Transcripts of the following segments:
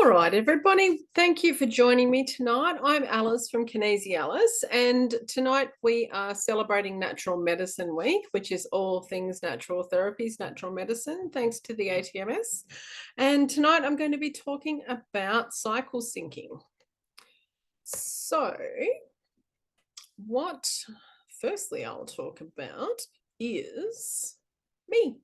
All right, everybody, thank you for joining me tonight. I'm Alice from KinesiAlice, and tonight we are celebrating Natural Medicine Week, which is all things natural therapies, natural medicine, thanks to the ATMS. And tonight I'm going to be talking about cycle syncing. So, what firstly I'll talk about is me.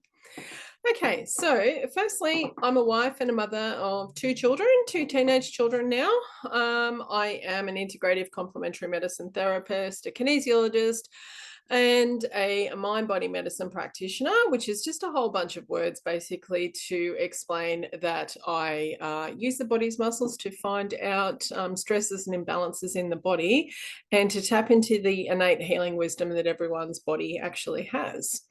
Okay, so firstly, I'm a wife and a mother of two children, two teenage children now. I am an integrative complementary medicine therapist, a kinesiologist, and a mind-body medicine practitioner, which is just a whole bunch of words basically to explain that I use the body's muscles to find out stresses and imbalances in the body and to tap into the innate healing wisdom that everyone's body actually has.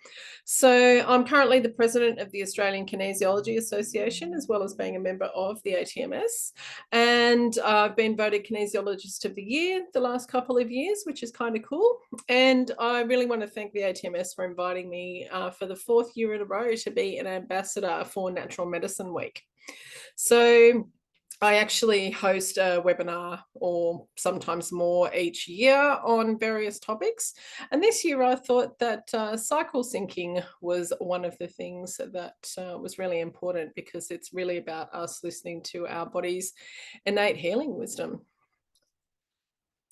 So I'm currently the president of the Australian Kinesiology Association, as well as being a member of the ATMS. And I've been voted Kinesiologist of the Year the last couple of years, which is kind of cool. And I really want to thank the ATMS for inviting me for the fourth year in a row to be an ambassador for Natural Medicine Week. So I actually host a webinar or sometimes more each year on various topics. And this year I thought that cycle syncing was one of the things that was really important, because it's really about us listening to our body's innate healing wisdom.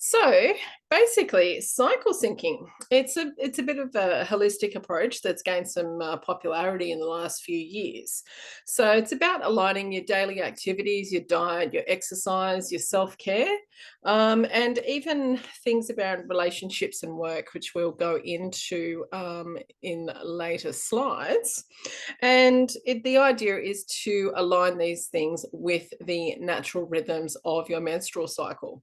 So basically, cycle syncing, it's a bit of a holistic approach that's gained some popularity in the last few years. So it's about aligning your daily activities, your diet, your exercise, your self-care, and even things about relationships and work, which we'll go into in later slides. And the idea is to align these things with the natural rhythms of your menstrual cycle.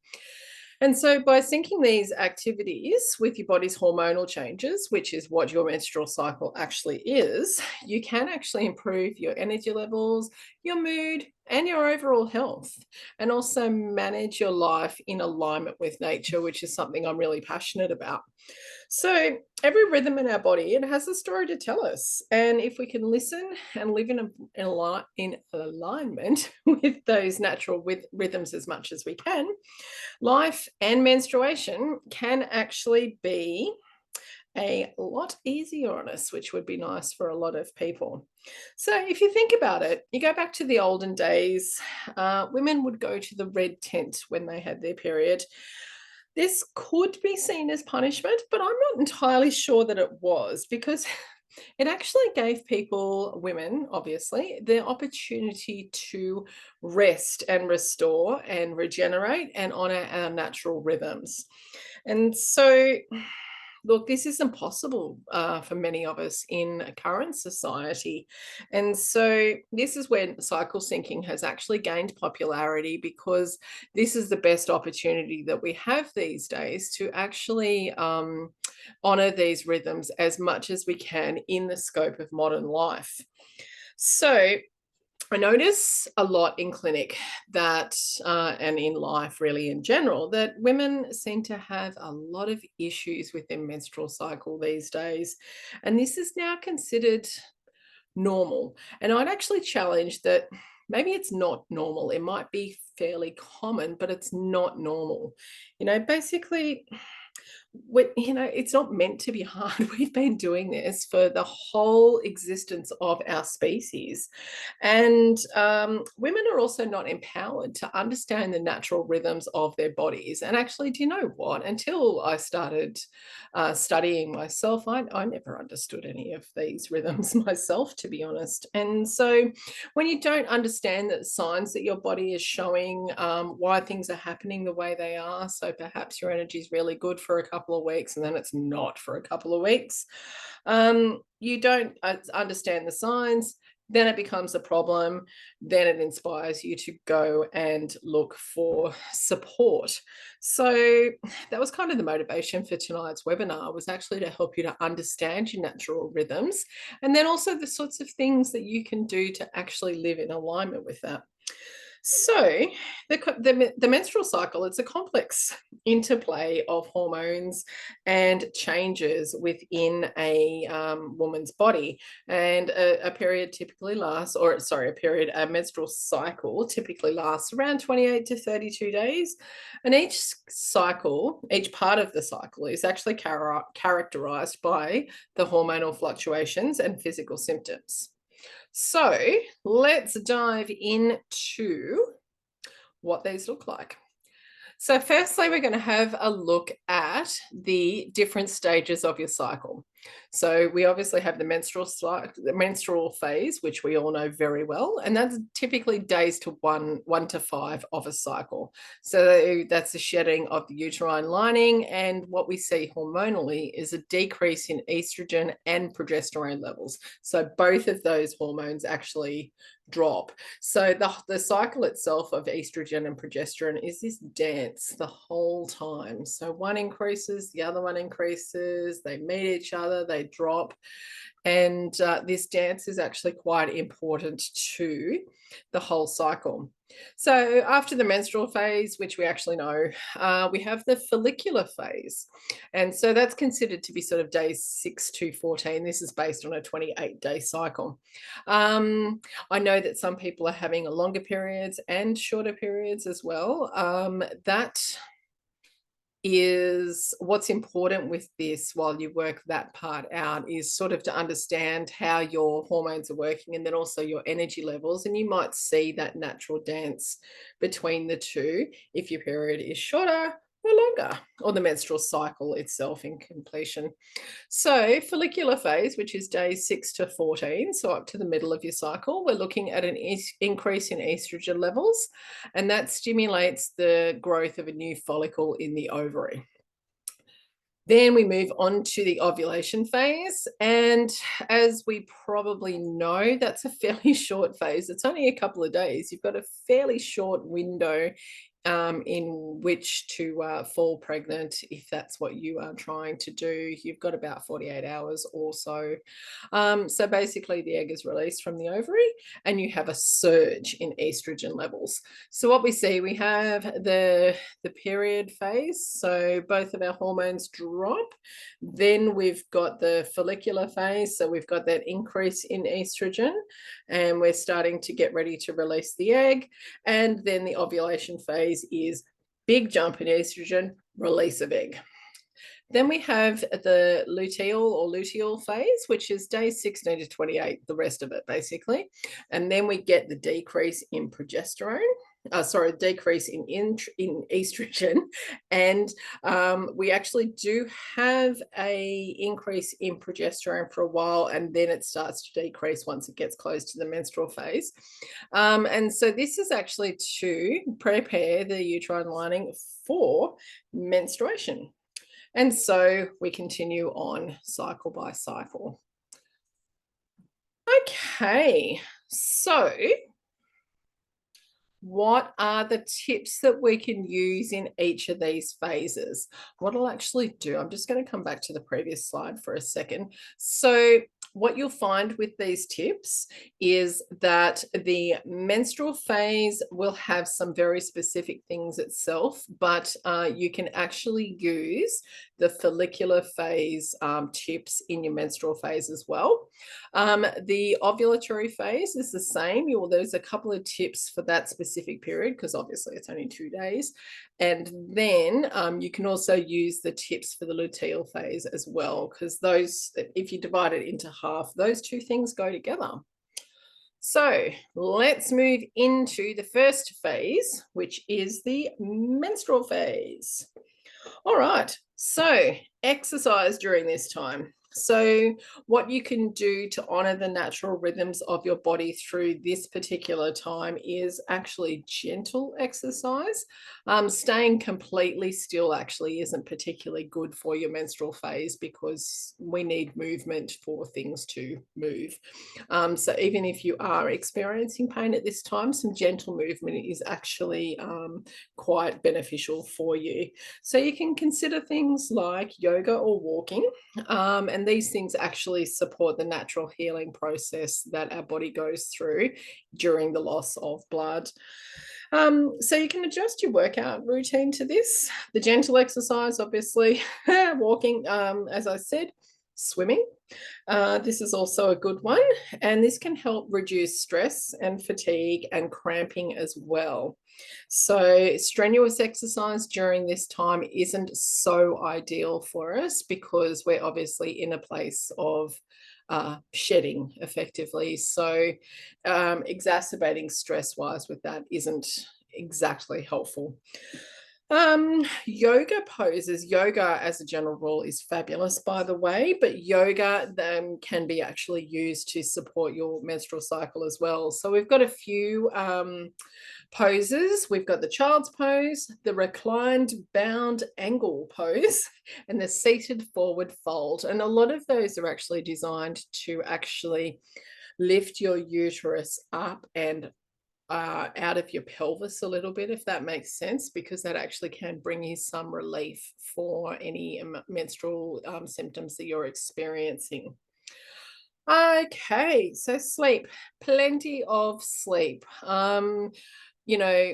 And so by syncing these activities with your body's hormonal changes, which is what your menstrual cycle actually is, you can actually improve your energy levels, your mood, and your overall health, and also manage your life in alignment with nature, which is something I'm really passionate about. So every rhythm in our body, it has a story to tell us. And if we can listen and live in alignment with those natural rhythms as much as we can, life and menstruation can actually be a lot easier on us, which would be nice for a lot of people. So if you think about it, you go back to the olden days, women would go to the red tent when they had their period. This could be seen as punishment, but I'm not entirely sure that it was, because it actually gave people, women obviously, the opportunity to rest and restore and regenerate and honor our natural rhythms. And so, look, this isn't possible for many of us in current society. And so this is when cycle syncing has actually gained popularity, because this is the best opportunity that we have these days to actually honor these rhythms as much as we can in the scope of modern life. So I notice a lot in clinic that, and in life really in general, that women seem to have a lot of issues with their menstrual cycle these days. And this is now considered normal. And I'd actually challenge that maybe it's not normal. It might be fairly common, but it's not normal. Basically, it's not meant to be hard. We've been doing this for the whole existence of our species. And women are also not empowered to understand the natural rhythms of their bodies. And actually, do you know what? Until I started studying myself, I never understood any of these rhythms myself, to be honest. And so when you don't understand the signs that your body is showing, why things are happening the way they are, so perhaps your energy is really good for a couple of weeks and then it's not for a couple of weeks, you don't understand the signs, then it becomes a problem. Then it inspires you to go and look for support. So that was kind of the motivation for tonight's webinar, was actually to help you to understand your natural rhythms, and then also the sorts of things that you can do to actually live in alignment with that. So, the menstrual cycle, it's a complex interplay of hormones and changes within a woman's body. And a period typically lasts, or sorry, a menstrual cycle typically lasts around 28 to 32 days. And each part of the cycle is actually characterized by the hormonal fluctuations and physical symptoms. So let's dive into what these look like. So firstly, we're going to have a look at the different stages of your cycle. So we obviously have the menstrual phase, which we all know very well, and that's typically days to 1 to 5 of a cycle. So that's the shedding of the uterine lining, and what we see hormonally is a decrease in estrogen and progesterone levels. So both of those hormones actually drop. So the cycle itself of estrogen and progesterone is this dance the whole time. So one increases, the other one increases, they meet each other, they drop. And this dance is actually quite important to the whole cycle. So after the menstrual phase, which we actually know, we have the follicular phase. And so that's considered to be sort of days 6 to 14. This is based on a 28-day cycle. I know that some people are having longer periods and shorter periods as well. That is what's important with this while you work that part out is sort of to understand how your hormones are working and then also your energy levels. And you might see that natural dance between the two if your period is shorter or longer, or the menstrual cycle itself in completion. So follicular phase, which is days 6 to 14, so up to the middle of your cycle, we're looking at an increase in estrogen levels, and that stimulates the growth of a new follicle in the ovary. Then we move on to the ovulation phase. And as we probably know, that's a fairly short phase. It's only a couple of days. You've got a fairly short window in which to fall pregnant if that's what you are trying to do. You've got about 48 hours or so. So basically the egg is released from the ovary and you have a surge in estrogen levels. So what we see, we have the period phase. So both of our hormones drop. Then we've got the follicular phase. So we've got that increase in estrogen and we're starting to get ready to release the egg. And then the ovulation phase is big jump in estrogen, release of egg. Then we have the luteal phase, which is days 16 to 28, the rest of it basically. And then we get the decrease in progesterone. Decrease in estrogen, and we actually do have a increase in progesterone for a while, and then it starts to decrease once it gets close to the menstrual phase. And so this is actually to prepare the uterine lining for menstruation. And so we continue on cycle by cycle. Okay, so what are the tips that we can use in each of these phases? What I'll actually do, I'm just going to come back to the previous slide for a second. So what you'll find with these tips is that the menstrual phase will have some very specific things itself, but you can actually use the follicular phase tips in your menstrual phase as well. The ovulatory phase is the same. There's a couple of tips for that specific period because obviously it's only 2 days. And then you can also use the tips for the luteal phase as well, because those, if you divide it into half, those two things go together. So let's move into the first phase, which is the menstrual phase. All right, so exercise during this time. So what you can do to honor the natural rhythms of your body through this particular time is actually gentle exercise. Staying completely still actually isn't particularly good for your menstrual phase because we need movement for things to move. So even if you are experiencing pain at this time, some gentle movement is actually quite beneficial for you. So you can consider things like yoga or walking, and these things actually support the natural healing process that our body goes through during the loss of blood. So you can adjust your workout routine to this. The gentle exercise, obviously, walking, as I said, swimming. This is also a good one, and this can help reduce stress and fatigue and cramping as well. So strenuous exercise during this time isn't so ideal for us because we're obviously in a place of shedding effectively. So exacerbating stress wise with that isn't exactly helpful. Yoga poses. Yoga, as a general rule, is fabulous, by the way, but yoga can be actually used to support your menstrual cycle as well. So we've got a few poses. We've got the child's pose, the reclined bound angle pose, and the seated forward fold. And a lot of those are actually designed to actually lift your uterus up and out of your pelvis a little bit, if that makes sense, because that actually can bring you some relief for any menstrual symptoms that you're experiencing. Okay, so sleep, plenty of sleep. You know,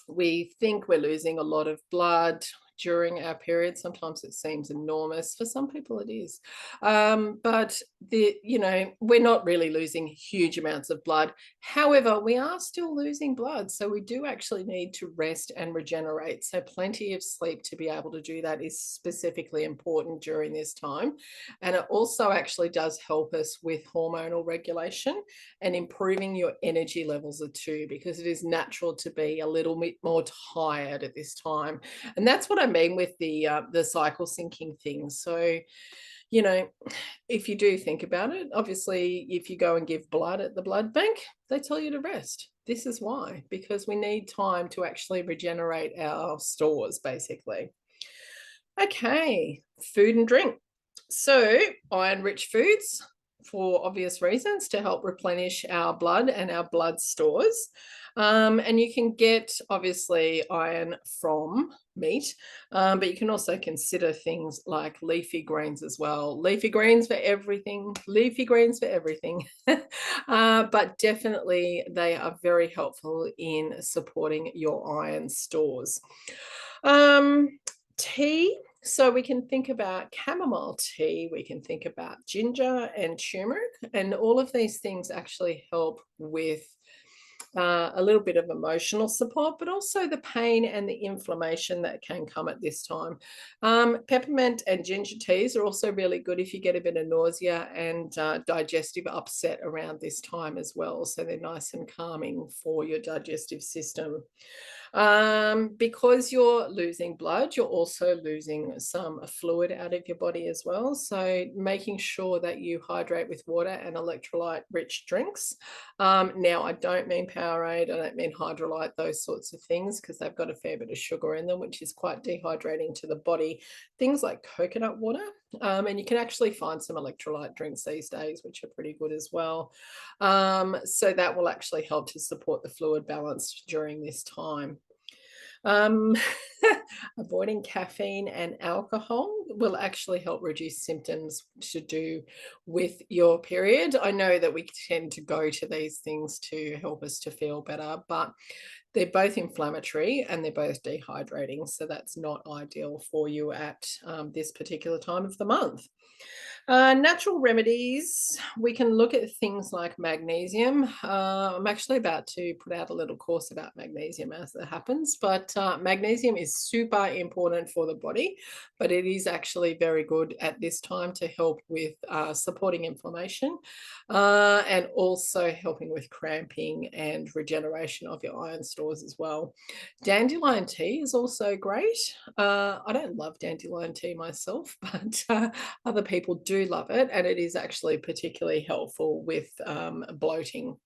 we think we're losing a lot of blood during our period. Sometimes it seems enormous. For some people it is. But we're not really losing huge amounts of blood. However, we are still losing blood. So we do actually need to rest and regenerate. So plenty of sleep to be able to do that is specifically important during this time. And it also actually does help us with hormonal regulation and improving your energy levels too, because it is natural to be a little bit more tired at this time. And that's what I mean with the cycle syncing thing. So, if you do think about it, obviously, if you go and give blood at the blood bank, they tell you to rest. This is why, because we need time to actually regenerate our stores, basically. Okay, food and drink. So, iron-rich foods, for obvious reasons, to help replenish our blood and our blood stores. And you can get, obviously, iron from meat, but you can also consider things like leafy greens as well. Leafy greens for everything, leafy greens for everything. But definitely they are very helpful in supporting your iron stores. Tea. So we can think about chamomile tea, we can think about ginger and turmeric, and all of these things actually help with a little bit of emotional support, but also the pain and the inflammation that can come at this time. Peppermint and ginger teas are also really good if you get a bit of nausea and digestive upset around this time as well. So they're nice and calming for your digestive system. Because you're losing blood, you're also losing some fluid out of your body as well. So making sure that you hydrate with water and electrolyte rich drinks. Now, I don't mean Powerade, I don't mean Hydrolyte, those sorts of things, because they've got a fair bit of sugar in them, which is quite dehydrating to the body. Things like coconut water, and you can actually find some electrolyte drinks these days, which are pretty good as well. So that will actually help to support the fluid balance during this time. Avoiding caffeine and alcohol will actually help reduce symptoms to do with your period. I know that we tend to go to these things to help us to feel better, but they're both inflammatory and they're both dehydrating. So that's not ideal for you at this particular time of the month. Natural remedies, we can look at things like magnesium. I'm actually about to put out a little course about magnesium as it happens, but magnesium is super important for the body, but it is actually very good at this time to help with supporting inflammation and also helping with cramping and regeneration of your iron stores as well. Dandelion tea is also great. I don't love dandelion tea myself, but other people do love it, and it is actually particularly helpful with bloating.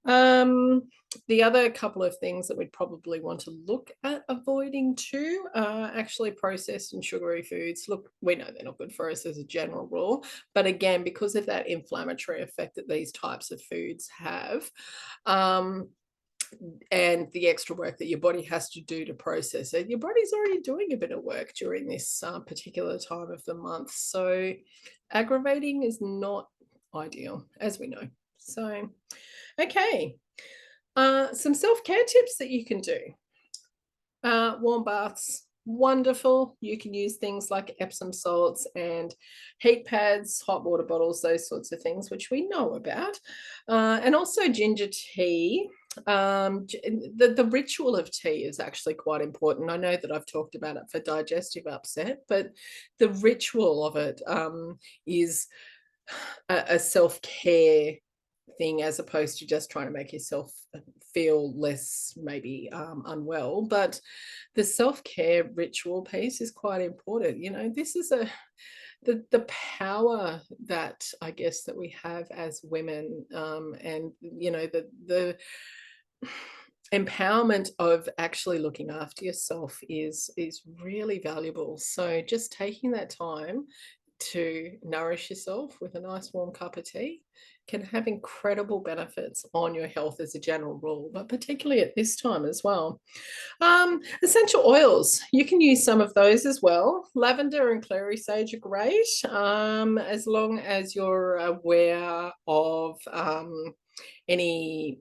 The other couple of things that we'd probably want to look at avoiding too are actually processed and sugary foods. Look, we know they're not good for us as a general rule, but again, because of that inflammatory effect that these types of foods have, and the extra work that your body has to do to process it, your body's already doing a bit of work during this particular time of the month. So aggravating is not ideal, as we know. So, okay. Some self-care tips that you can do. Warm baths, wonderful. You can use things like Epsom salts and heat pads, hot water bottles, those sorts of things, which we know about. And also ginger tea. The ritual of tea is actually quite important. I know that I've talked about it for digestive upset, but the ritual of it is a self-care thing, as opposed to just trying to make yourself feel less maybe unwell. But the self-care ritual piece is quite important. You know, this is the power that I guess that we have as women, and you know, the empowerment of actually looking after yourself is really valuable. So just taking that time to nourish yourself with a nice warm cup of tea can have incredible benefits on your health as a general rule, but particularly at this time as well. Essential oils, you can use some of those as well. Lavender and clary sage are great, as long as you're aware of any,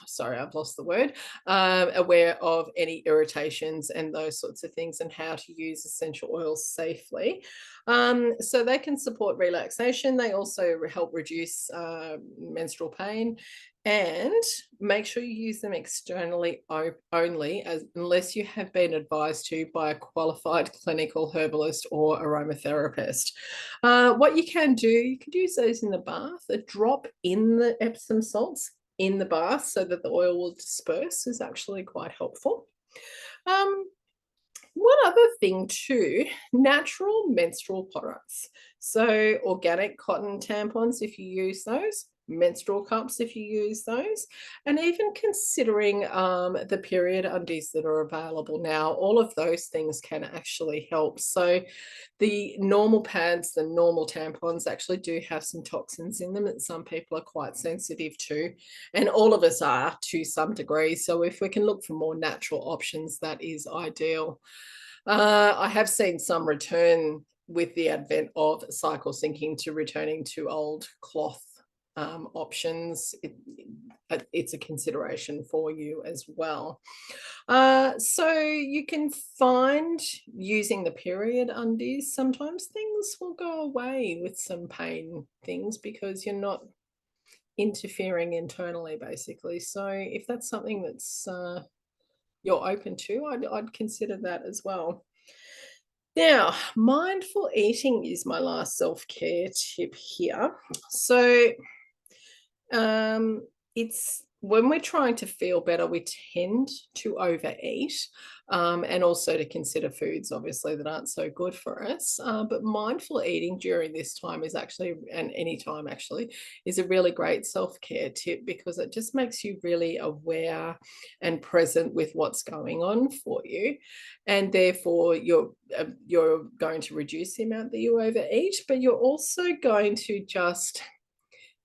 sorry, I've lost the word, aware of any irritations and those sorts of things, and how to use essential oils safely. So they can support relaxation. They also help reduce menstrual pain, and make sure you use them externally only, unless you have been advised to by a qualified clinical herbalist or aromatherapist. What you can do, you could use those in the bath. A drop in the Epsom salts in the bath so that the oil will disperse is actually quite helpful. One other thing too, natural menstrual products. So organic cotton tampons, if you use those, menstrual cups, if you use those, and even considering the period undies that are available now, all of those things can actually help. So the normal pads, the normal tampons actually do have some toxins in them that some people are quite sensitive to, and all of us are to some degree. So if we can look for more natural options, that is ideal. I have seen some return with the advent of cycle syncing to returning to old cloth options. It's a consideration for you as well. So you can find using the period undies, sometimes things will go away with some pain things because you're not interfering internally, basically. So if that's something that's you're open to, I'd consider that as well. Now, mindful eating is my last self-care tip here. So it's when we're trying to feel better, we tend to overeat, and also to consider foods, obviously, that aren't so good for us. But mindful eating during this time is actually, and any time actually, is a really great self-care tip, because it just makes you really aware and present with what's going on for you, and therefore you're going to reduce the amount that you overeat, but you're also going to just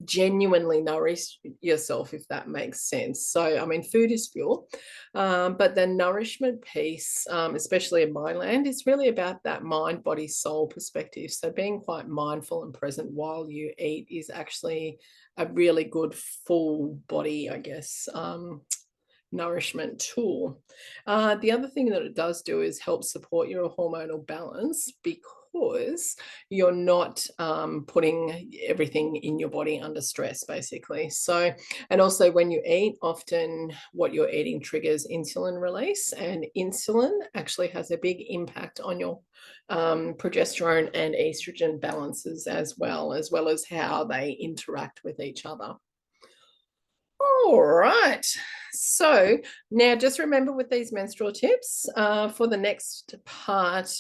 genuinely nourish yourself, if that makes sense. So I mean, food is fuel, but the nourishment piece, especially in my land, is really about that mind body soul perspective. So being quite mindful and present while you eat is actually a really good full body, I guess, nourishment tool. The other thing that it does do is help support your hormonal balance, because you're not putting everything in your body under stress, basically. So, and also when you eat, often what you're eating triggers insulin release, and insulin actually has a big impact on your progesterone and estrogen balances, as well as how they interact with each other. All right. So now just remember with these menstrual tips, for the next part,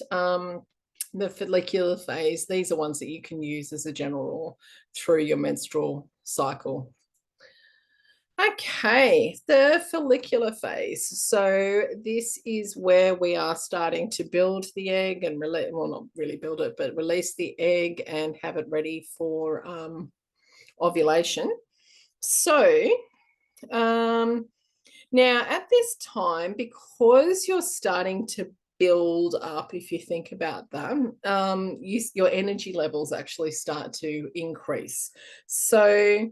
the follicular phase, these are ones that you can use as a general rule through your menstrual cycle. Okay, the follicular phase. So this is where we are starting to build the egg and well, not really build it, but release the egg and have it ready for ovulation. So now at this time, because you're starting to build up, if you think about that, your energy levels actually start to increase. So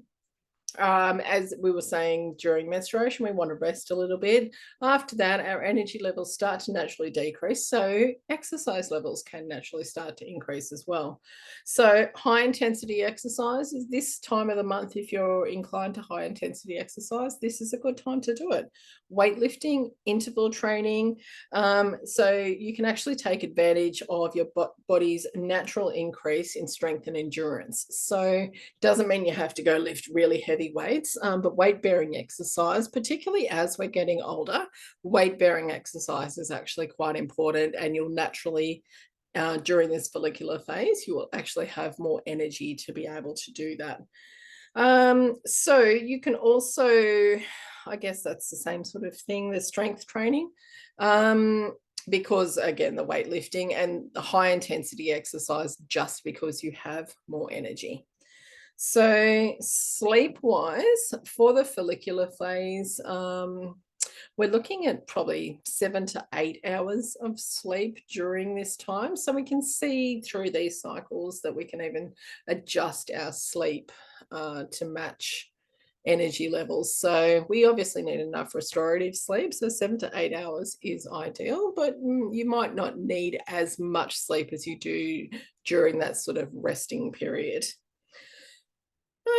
As we were saying during menstruation, we want to rest a little bit. After that, our energy levels start to naturally decrease. So, exercise levels can naturally start to increase as well. So, high intensity exercise is this time of the month. If you're inclined to high intensity exercise, this is a good time to do it. Weightlifting, interval training. So, you can actually take advantage of your body's natural increase in strength and endurance. So, doesn't mean you have to go lift really heavy weights, but weight bearing exercise, particularly as we're getting older, weight bearing exercise is actually quite important, and you'll naturally, during this follicular phase, you will actually have more energy to be able to do that. So you can also, I guess that's the same sort of thing, the strength training. Because again, the weightlifting and the high intensity exercise, just because you have more energy. So, sleep wise, for the follicular phase, we're looking at probably 7 to 8 hours of sleep during this time. So, we can see through these cycles that we can even adjust our sleep to match energy levels. So, we obviously need enough restorative sleep. So, 7 to 8 hours is ideal, but you might not need as much sleep as you do during that sort of resting period.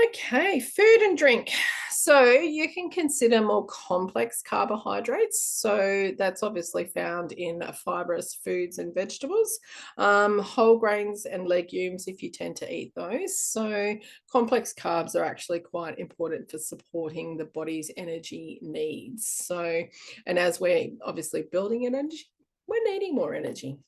Okay, food and drink. So you can consider more complex carbohydrates. So that's obviously found in fibrous foods and vegetables, whole grains and legumes if you tend to eat those. So complex carbs are actually quite important for supporting the body's energy needs. So, and as we're obviously building energy, we're needing more energy.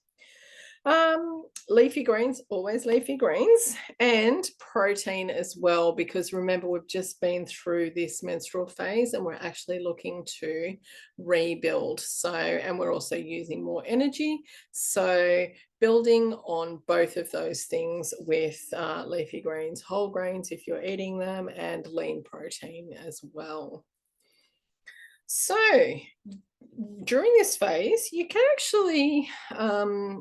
Leafy greens, always leafy greens, and protein as well, because remember, we've just been through this menstrual phase and we're actually looking to rebuild. So, and we're also using more energy. So, building on both of those things with leafy greens, whole grains if you're eating them, and lean protein as well. So, during this phase, you can actually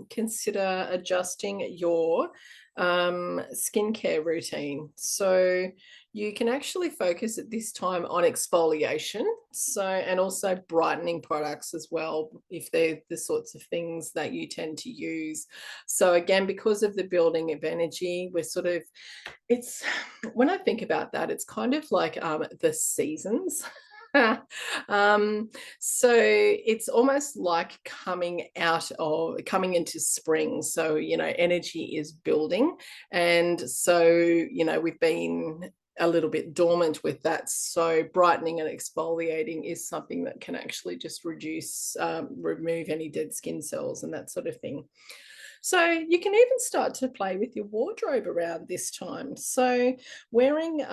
consider adjusting your skincare routine. So you can actually focus at this time on exfoliation. So, and also brightening products as well, if they're the sorts of things that you tend to use. So, again, because of the building of energy, we're sort of, it's, when I think about that, it's kind of like the seasons. um, so it's almost like coming into spring. So, energy is building. And so, we've been a little bit dormant with that. So brightening and exfoliating is something that can actually just remove any dead skin cells and that sort of thing. So you can even start to play with your wardrobe around this time. So wearing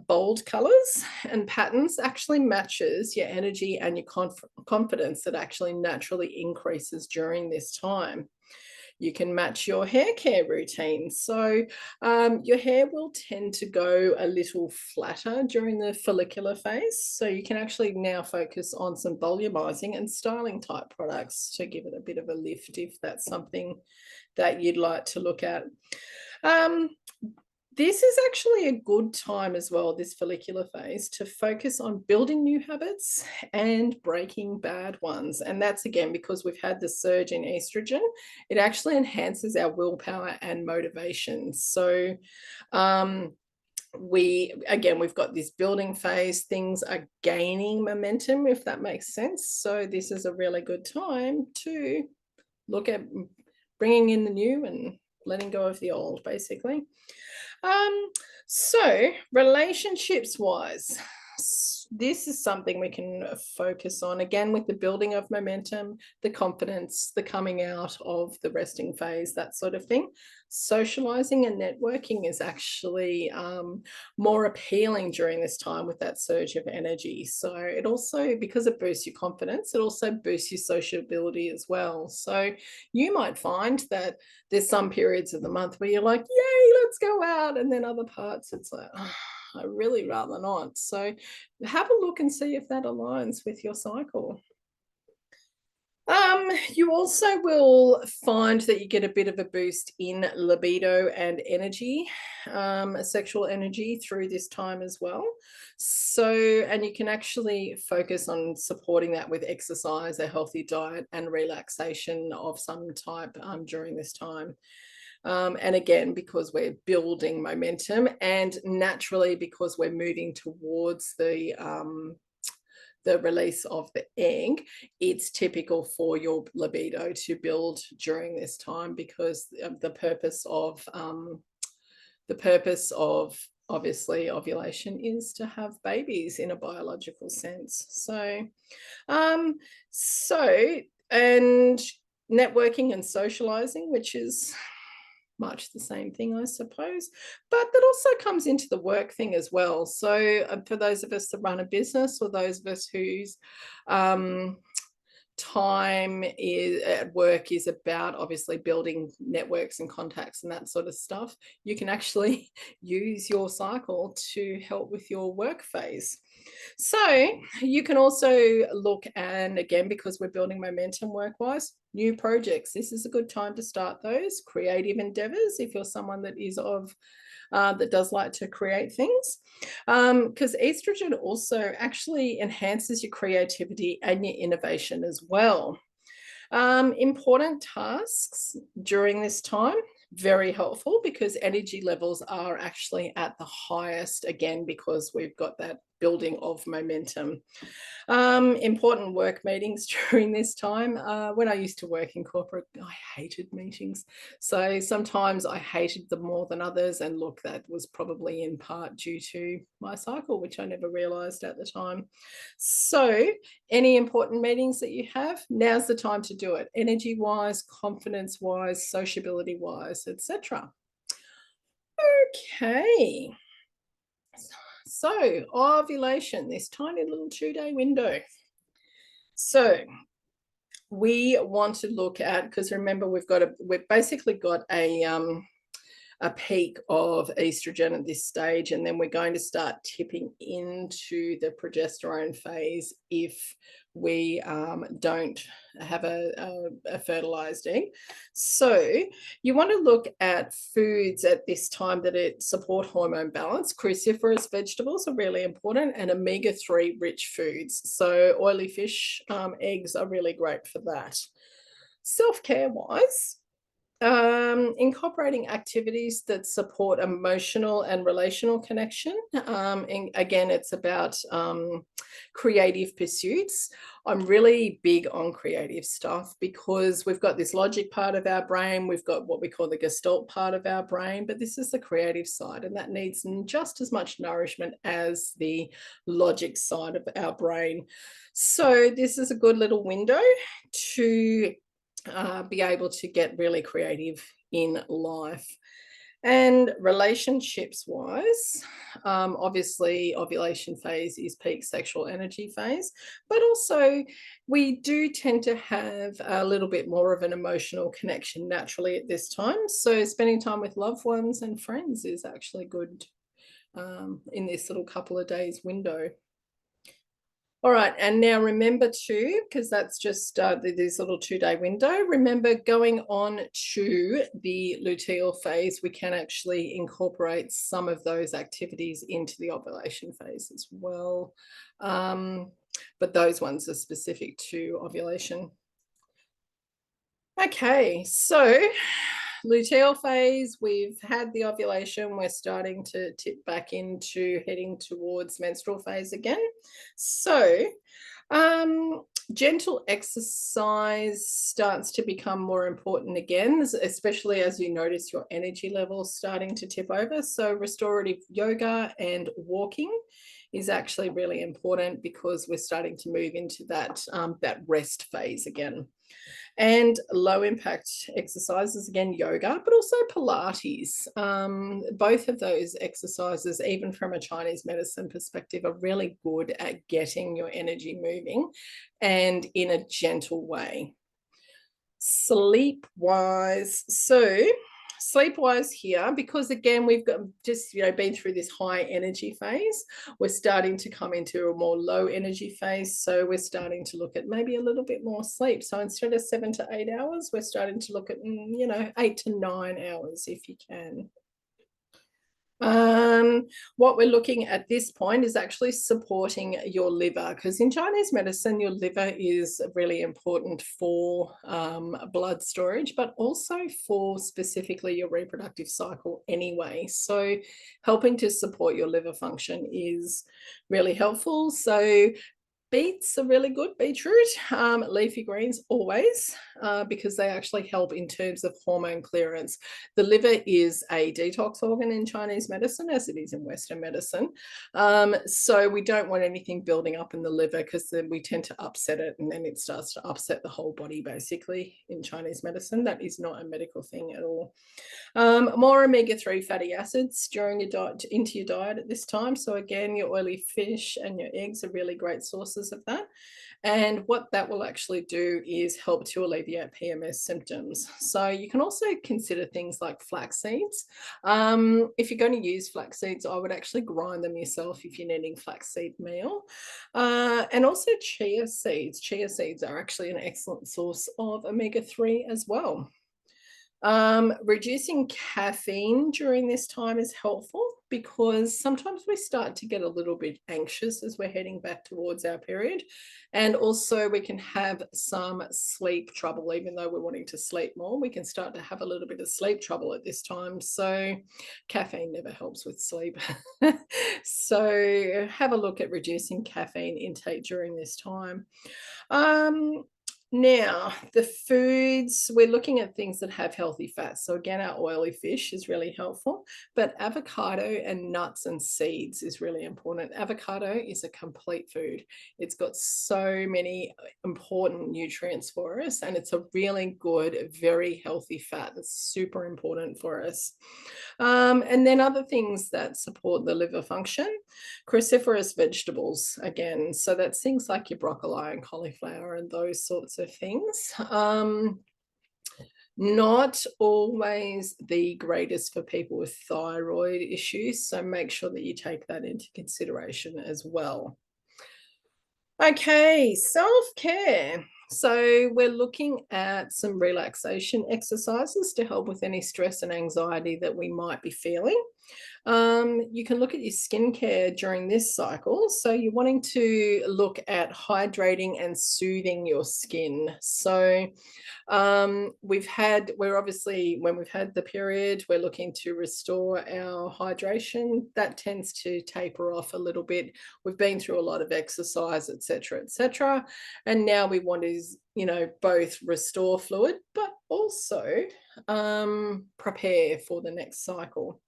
bold colors and patterns actually matches your energy and your confidence that actually naturally increases during this time. You can match your hair care routine. So your hair will tend to go a little flatter during the follicular phase. So you can actually now focus on some volumizing and styling type products to give it a bit of a lift if that's something that you'd like to look at. Um, this is actually a good time as well, this follicular phase, to focus on building new habits and breaking bad ones. And that's again because we've had the surge in estrogen. It actually enhances our willpower and motivation. So, we've got this building phase, things are gaining momentum, if that makes sense. So, this is a really good time to look at bringing in the new and letting go of the old, basically. Um, so relationships wise, this is something we can focus on again with the building of momentum, the confidence, the coming out of the resting phase, that sort of thing. Socializing and networking is actually more appealing during this time with that surge of energy. So it also, because it boosts your confidence, it also boosts your sociability as well. So you might find that there's some periods of the month where you're like, yay, let's go out. And then other parts, it's like, oh, I really rather not. So have a look and see if that aligns with your cycle. You also will find that you get a bit of a boost in libido and energy, sexual energy through this time as well. So, and you can actually focus on supporting that with exercise, a healthy diet, and relaxation of some type during this time. And again, because we're building momentum, and naturally because we're moving towards the release of the egg, it's typical for your libido to build during this time, because the purpose of obviously ovulation is to have babies in a biological sense. Um, so and networking and socializing, which is much the same thing, I suppose, but that also comes into the work thing as well. So for those of us that run a business, or those of us whose time is at work is about obviously building networks and contacts and that sort of stuff, you can actually use your cycle to help with your work phase. So you can also look, and again, because we're building momentum work-wise, new projects. This is a good time to start those creative endeavors if you're someone that is that does like to create things, because estrogen also actually enhances your creativity and your innovation as well. Important tasks during this time, very helpful, because energy levels are actually at the highest, again, because we've got that building of momentum. Important work meetings during this time. When I used to work in corporate, I hated meetings. So sometimes I hated them more than others. And look, that was probably in part due to my cycle, which I never realized at the time. So any important meetings that you have, now's the time to do it. Energy wise, confidence wise, sociability wise, etc. Okay. So ovulation, this tiny little 2-day window. So we want to look at, because remember, we've basically got a peak of estrogen at this stage, and then we're going to start tipping into the progesterone phase if we don't have a fertilized egg. So you want to look at foods at this time that support hormone balance. Cruciferous vegetables are really important, and omega-3 rich foods. So oily fish, eggs are really great for that. Self-care wise, incorporating activities that support emotional and relational connection. And again, it's about creative pursuits. I'm really big on creative stuff, because we've got this logic part of our brain, we've got what we call the gestalt part of our brain, but this is the creative side, and that needs just as much nourishment as the logic side of our brain. So this is a good little window to be able to get really creative in life. And relationships wise, obviously ovulation phase is peak sexual energy phase, but also we do tend to have a little bit more of an emotional connection naturally at this time. So spending time with loved ones and friends is actually good in this little couple of days window. All right, and now remember too, because that's just this little 2-day window, remember, going on to the luteal phase, we can actually incorporate some of those activities into the ovulation phase as well. But those ones are specific to ovulation. Okay, so luteal phase, we've had the ovulation, we're starting to tip back into heading towards menstrual phase again. So gentle exercise starts to become more important again, especially as you notice your energy levels starting to tip over. So restorative yoga and walking is actually really important, because we're starting to move into that rest phase again. And low impact exercises, again, yoga, but also Pilates. Both of those exercises, even from a Chinese medicine perspective, are really good at getting your energy moving, and in a gentle way. Sleep wise, so Sleep-wise here, because again, we've got just, been through this high energy phase, we're starting to come into a more low energy phase. So we're starting to look at maybe a little bit more sleep. So instead of 7 to 8 hours, we're starting to look at, 8 to 9 hours if you can. What we're looking at this point is actually supporting your liver, because in Chinese medicine, your liver is really important for blood storage, but also for specifically your reproductive cycle anyway. So helping to support your liver function is really helpful. So beets are really good, beetroot, leafy greens always, because they actually help in terms of hormone clearance. The liver is a detox organ in Chinese medicine, as it is in Western medicine. So we don't want anything building up in the liver, because then we tend to upset it, and then it starts to upset the whole body, basically, in Chinese medicine. That is not a medical thing at all. More omega-3 fatty acids during your diet, into your diet at this time. So again, your oily fish and your eggs are really great sources of that. And what that will actually do is help to alleviate PMS symptoms. So you can also consider things like flax seeds. If you're going to use flax seeds, I would actually grind them yourself if you're needing flaxseed meal. And also chia seeds. Chia seeds are actually an excellent source of omega-3 as well. Reducing caffeine during this time is helpful, because sometimes we start to get a little bit anxious as we're heading back towards our period. And also we can have some sleep trouble. Even though we're wanting to sleep more, we can start to have a little bit of sleep trouble at this time. So caffeine never helps with sleep. So have a look at reducing caffeine intake during this time. Now, the foods, we're looking at things that have healthy fats. So again, our oily fish is really helpful, but avocado and nuts and seeds is really important. Avocado is a complete food. It's got so many important nutrients for us, and it's a really good, very healthy fat that's super important for us. And then other things that support the liver function, cruciferous vegetables, again. So that's things like your broccoli and cauliflower and those sorts of things. Not always the greatest for people with thyroid issues. So make sure that you take that into consideration as well. Okay, self-care. So we're looking at some relaxation exercises to help with any stress and anxiety that we might be feeling. You can look at your skincare during this cycle. So you're wanting to look at hydrating and soothing your skin. So we're obviously, when we've had the period, we're looking to restore our hydration. That tends to taper off a little bit. We've been through a lot of exercise, etc., etc. And now we want to, both restore fluid, but also prepare for the next cycle.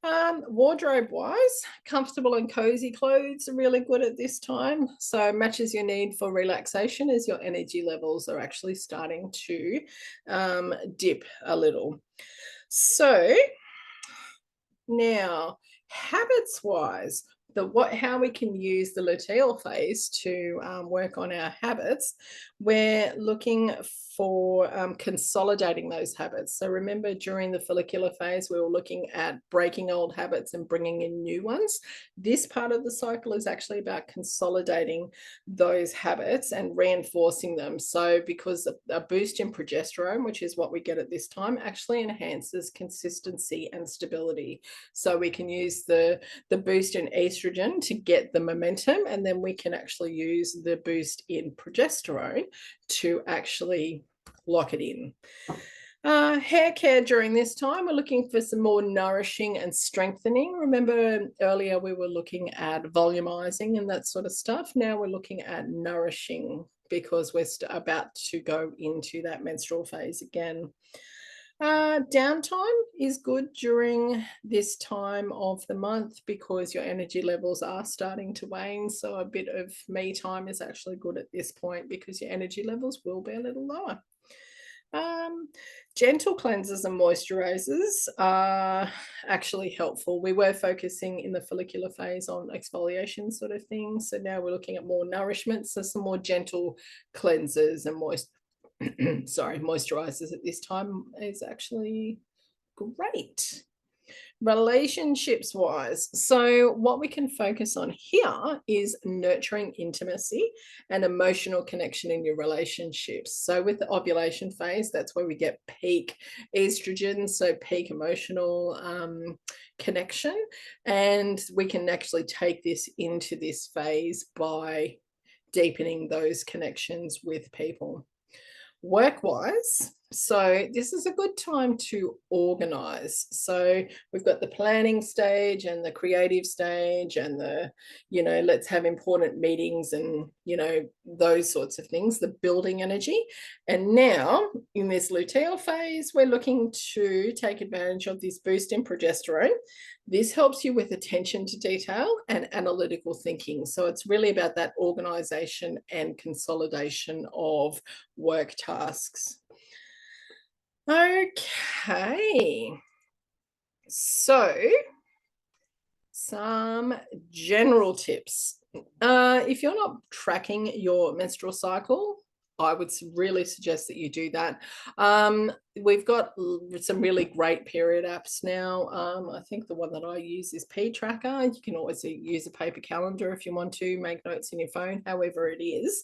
Wardrobe wise, comfortable and cozy clothes are really good at this time. So matches your need for relaxation as your energy levels are actually starting to dip a little. So now, habits wise, how we can use the luteal phase to work on our habits, we're looking for consolidating those habits. So remember, during the follicular phase, we were looking at breaking old habits and bringing in new ones. This part of the cycle is actually about consolidating those habits and reinforcing them. So because a boost in progesterone, which is what we get at this time, actually enhances consistency and stability. So we can use the boost in estrogen to get the momentum, and then we can actually use the boost in progesterone to actually lock it in. Hair care during this time, we're looking for some more nourishing and strengthening. Remember earlier we were looking at volumizing and that sort of stuff. Now we're looking at nourishing, because we're about to go into that menstrual phase again. Downtime is good during this time of the month, because your energy levels are starting to wane. So a bit of me time is actually good at this point, because your energy levels will be a little lower. Gentle cleansers and moisturizers are actually helpful. We were focusing in the follicular phase on exfoliation sort of things. So now we're looking at more nourishment. So some more gentle cleansers and moisturizers at this time is actually Great. Relationships wise, so what we can focus on here is nurturing intimacy and emotional connection in your relationships. So with the ovulation phase, that's where we get peak estrogen, so peak emotional connection, and we can actually take this into this phase by deepening those connections with people. Work-wise, so this is a good time to organize. So we've got the planning stage and the creative stage and the, let's have important meetings and, those sorts of things, the building energy. And now in this luteal phase, we're looking to take advantage of this boost in progesterone. This helps you with attention to detail and analytical thinking. So it's really about that organization and consolidation of work tasks. Okay. So some general tips. If you're not tracking your menstrual cycle, I would really suggest that you do that. We've got some really great period apps now. I think the one that I use is P Tracker. You can always use a paper calendar if you want to make notes in your phone, however it is.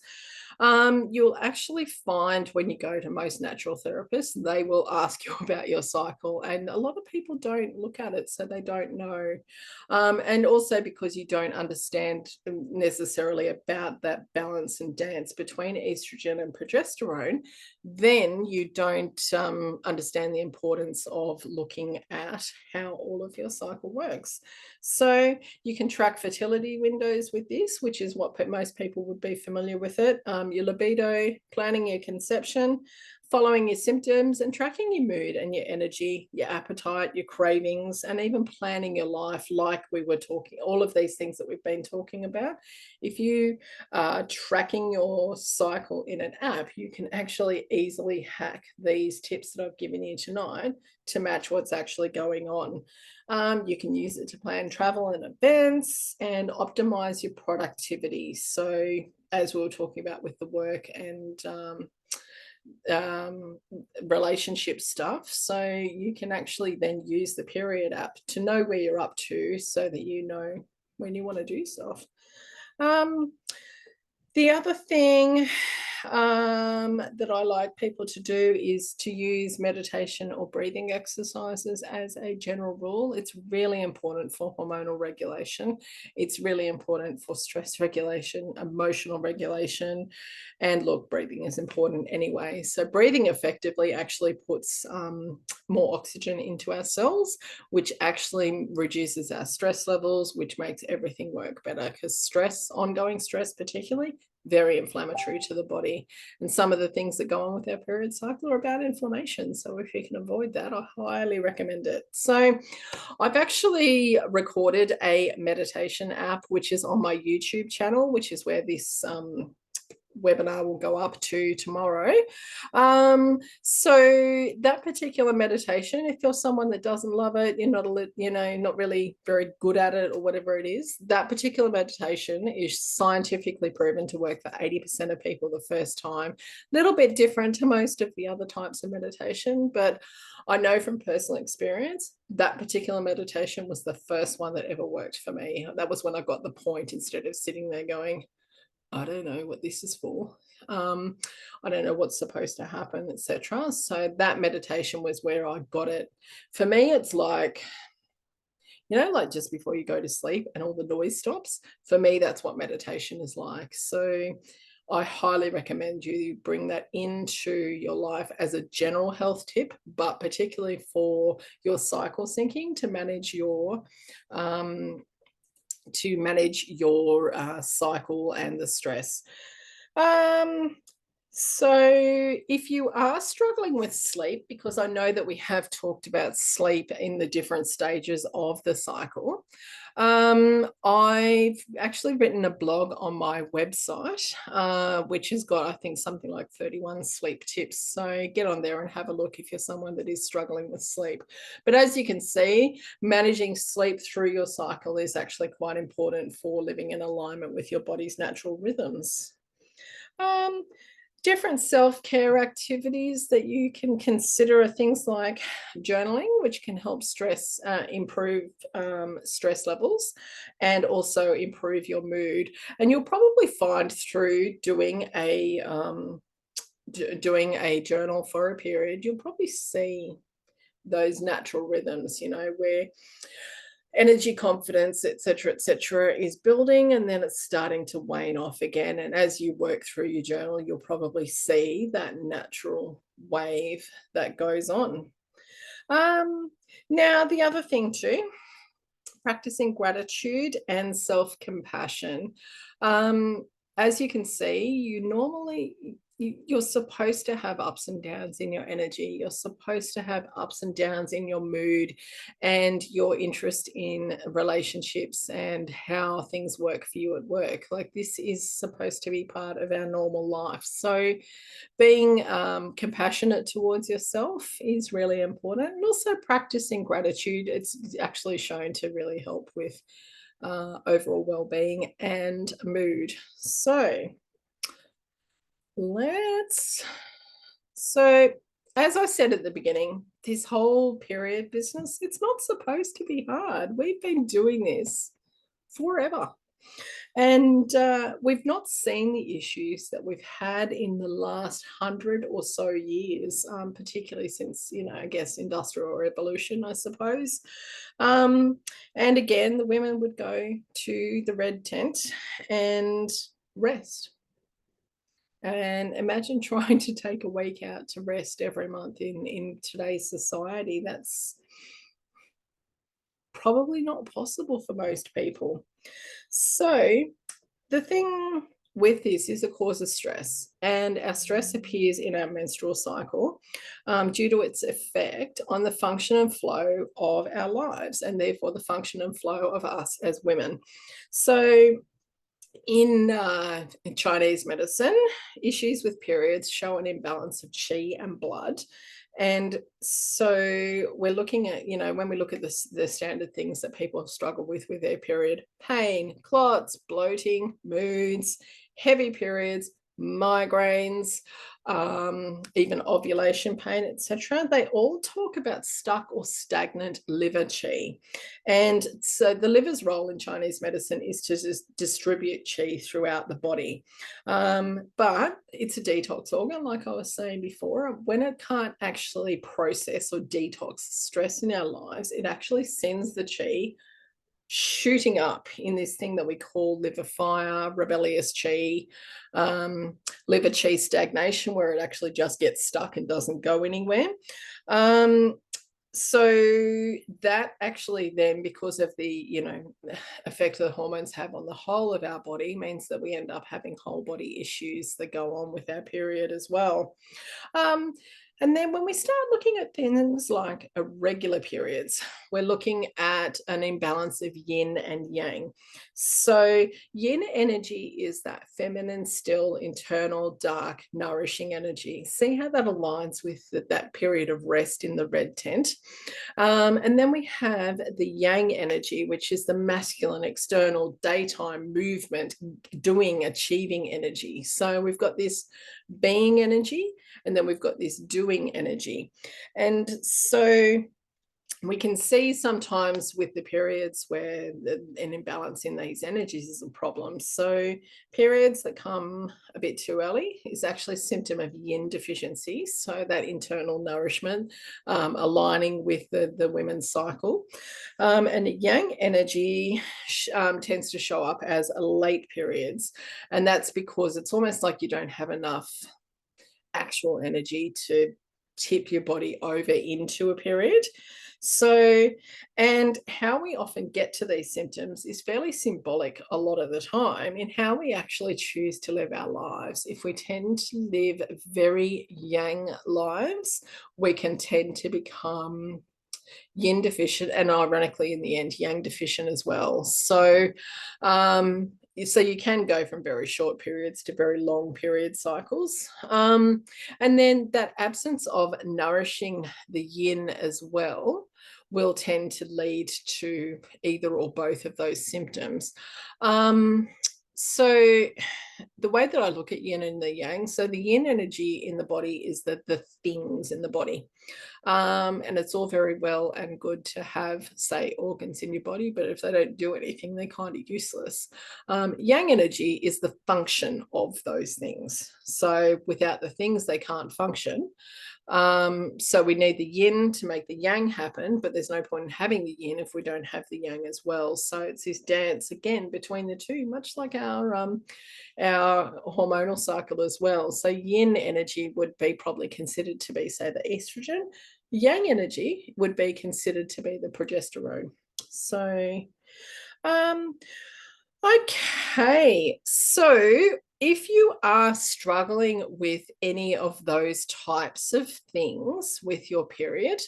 You'll actually find when you go to most natural therapists, they will ask you about your cycle, and a lot of people don't look at it, so they don't know. And also because you don't understand necessarily about that balance and dance between estrogen and progesterone, then you don't understand the importance of looking at how all of your cycle works. So you can track fertility windows with this, which is what most people would be familiar with it. Your libido, planning your conception, following your symptoms, and tracking your mood and your energy, your appetite, your cravings, and even planning your life, like we were talking, all of these things that we've been talking about. If you are tracking your cycle in an app, you can actually easily hack these tips that I've given you tonight to match what's actually going on. You can use it to plan travel and events and optimize your productivity. So as we were talking about with the work and relationship stuff, so you can actually then use the period app to know where you're up to so that you know when you want to do stuff. The other thing that I like people to do is to use meditation or breathing exercises as a general rule. It's really important for hormonal regulation. It's really important for stress regulation, emotional regulation, and look, breathing is important anyway. So breathing effectively actually puts more oxygen into our cells, which actually reduces our stress levels, which makes everything work better, because stress, ongoing stress particularly, very inflammatory to the body. And some of the things that go on with our period cycle are about inflammation. So if you can avoid that, I highly recommend it. So I've actually recorded a meditation app, which is on my YouTube channel, which is where this webinar will go up to tomorrow. So that particular meditation, if you're someone that doesn't love it, you're not not really very good at it or whatever it is, that particular meditation is scientifically proven to work for 80% of people the first time. A little bit different to most of the other types of meditation, but I know from personal experience that particular meditation was the first one that ever worked for me. That was when I got the point, instead of sitting there going, I don't know what this is for. I don't know what's supposed to happen, etc. So that meditation was where I got it. For me, it's like, like just before you go to sleep and all the noise stops. For me, that's what meditation is like. So I highly recommend you bring that into your life as a general health tip, but particularly for your cycle syncing to manage your cycle and the stress. So if you are struggling with sleep, because I know that we have talked about sleep in the different stages of the cycle, I've actually written a blog on my website, which has got, I think, something like 31 sleep tips. So get on there and have a look if you're someone that is struggling with sleep. But as you can see, managing sleep through your cycle is actually quite important for living in alignment with your body's natural rhythms. Different self-care activities that you can consider are things like journaling, which can help improve stress levels and also improve your mood. And you'll probably find through doing a journal for a period, you'll probably see those natural rhythms, where energy, confidence, etc., is building, and then it's starting to wane off again. And as you work through your journal, you'll probably see that natural wave that goes on. Now, the other thing too, practicing gratitude and self-compassion. As you can see, you're supposed to have ups and downs in your energy. You're supposed to have ups and downs in your mood and your interest in relationships and how things work for you at work. Like, this is supposed to be part of our normal life. So being compassionate towards yourself is really important, and also practicing gratitude. It's actually shown to really help with overall well-being and mood. So as I said at the beginning, this whole period business, it's not supposed to be hard. We've been doing this forever. And we've not seen the issues that we've had in the last 100 or so years, particularly since, I guess, industrial revolution, I suppose. And again, the women would go to the red tent and rest. And imagine trying to take a week out to rest every month in today's society. That's probably not possible for most people. So the thing with this is it causes stress, and our stress appears in our menstrual cycle due to its effect on the function and flow of our lives, and therefore the function and flow of us as women. So in Chinese medicine, issues with periods show an imbalance of qi and blood. And so we're looking at, when we look at the standard things that people struggle with their period: pain, clots, bloating, moods, heavy periods, migraines, even ovulation pain, etc. They all talk about stuck or stagnant liver qi. And so the liver's role in Chinese medicine is to just distribute qi throughout the body. But it's a detox organ, like I was saying before. When it can't actually process or detox stress in our lives, it actually sends the qi shooting up in this thing that we call liver fire, rebellious qi, liver qi stagnation, where it actually just gets stuck and doesn't go anywhere. So that actually then, because of the effect the hormones have on the whole of our body, means that we end up having whole body issues that go on with our period as well. And then when we start looking at things like irregular periods, we're looking at an imbalance of yin and yang. So yin energy is that feminine, still, internal, dark, nourishing energy. See how that aligns with that period of rest in the red tent. And then we have the yang energy, which is the masculine, external, daytime movement, doing, achieving energy. So we've got this being energy, and then we've got this doing energy. And so we can see sometimes with the periods where an imbalance in these energies is a problem. So periods that come a bit too early is actually a symptom of yin deficiency, so that internal nourishment aligning with the women's cycle. And yang energy tends to show up as late periods, and that's because it's almost like you don't have enough actual energy to tip your body over into a period. So, and how we often get to these symptoms is fairly symbolic a lot of the time in how we actually choose to live our lives. If we tend to live very yang lives, we can tend to become yin deficient, and ironically in the end yang deficient as well. So you can go from very short periods to very long period cycles. And then that absence of nourishing the yin as well will tend to lead to either or both of those symptoms. So the way that I look at yin and the yang, so the yin energy in the body is the things in the body. And it's all very well and good to have, say, organs in your body, but if they don't do anything, they're kind of useless. Yang energy is the function of those things. So without the things, they can't function. So we need the yin to make the yang happen, but there's no point in having the yin if we don't have the yang as well. So it's this dance again between the two, much like our hormonal cycle as well. So yin energy would be probably considered to be, say, the estrogen. Yang energy would be considered to be the progesterone. So okay, so if you are struggling with any of those types of things with your period,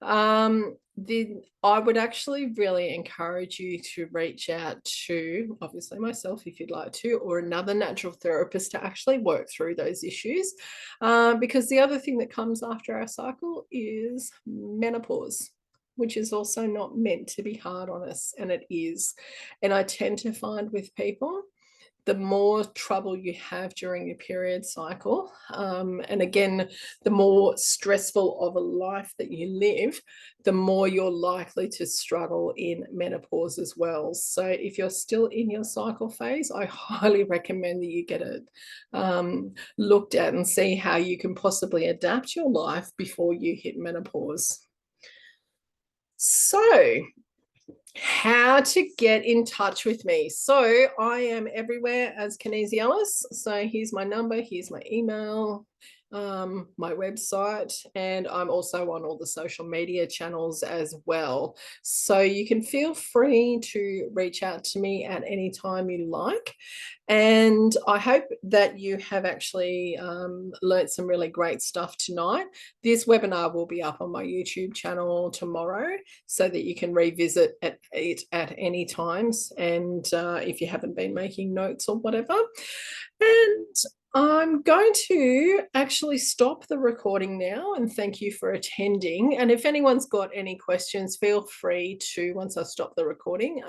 then I would actually really encourage you to reach out to, obviously, myself if you'd like to, or another natural therapist to actually work through those issues. Because the other thing that comes after our cycle is menopause, which is also not meant to be hard on us, and it is. And I tend to find with people, the more trouble you have during your period cycle, and again, the more stressful of a life that you live, the more you're likely to struggle in menopause as well. So if you're still in your cycle phase, I highly recommend that you get it looked at and see how you can possibly adapt your life before you hit menopause. So how to get in touch with me. So I am everywhere as KinesiAlice. So here's my number, here's my email, my website, and I'm also on all the social media channels as well. So you can feel free to reach out to me at any time you like. And I hope that you have actually learnt some really great stuff tonight. This webinar will be up on my YouTube channel tomorrow so that you can revisit it at any times. And if you haven't been making notes or whatever. And I'm going to actually stop the recording now and thank you for attending. And if anyone's got any questions, feel free to, once I stop the recording,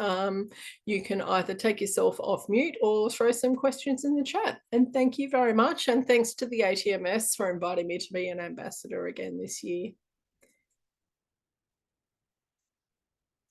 you can either take yourself off mute or throw some questions in the chat. And thank you very much. And thanks to the ATMS for inviting me to be an ambassador again this year.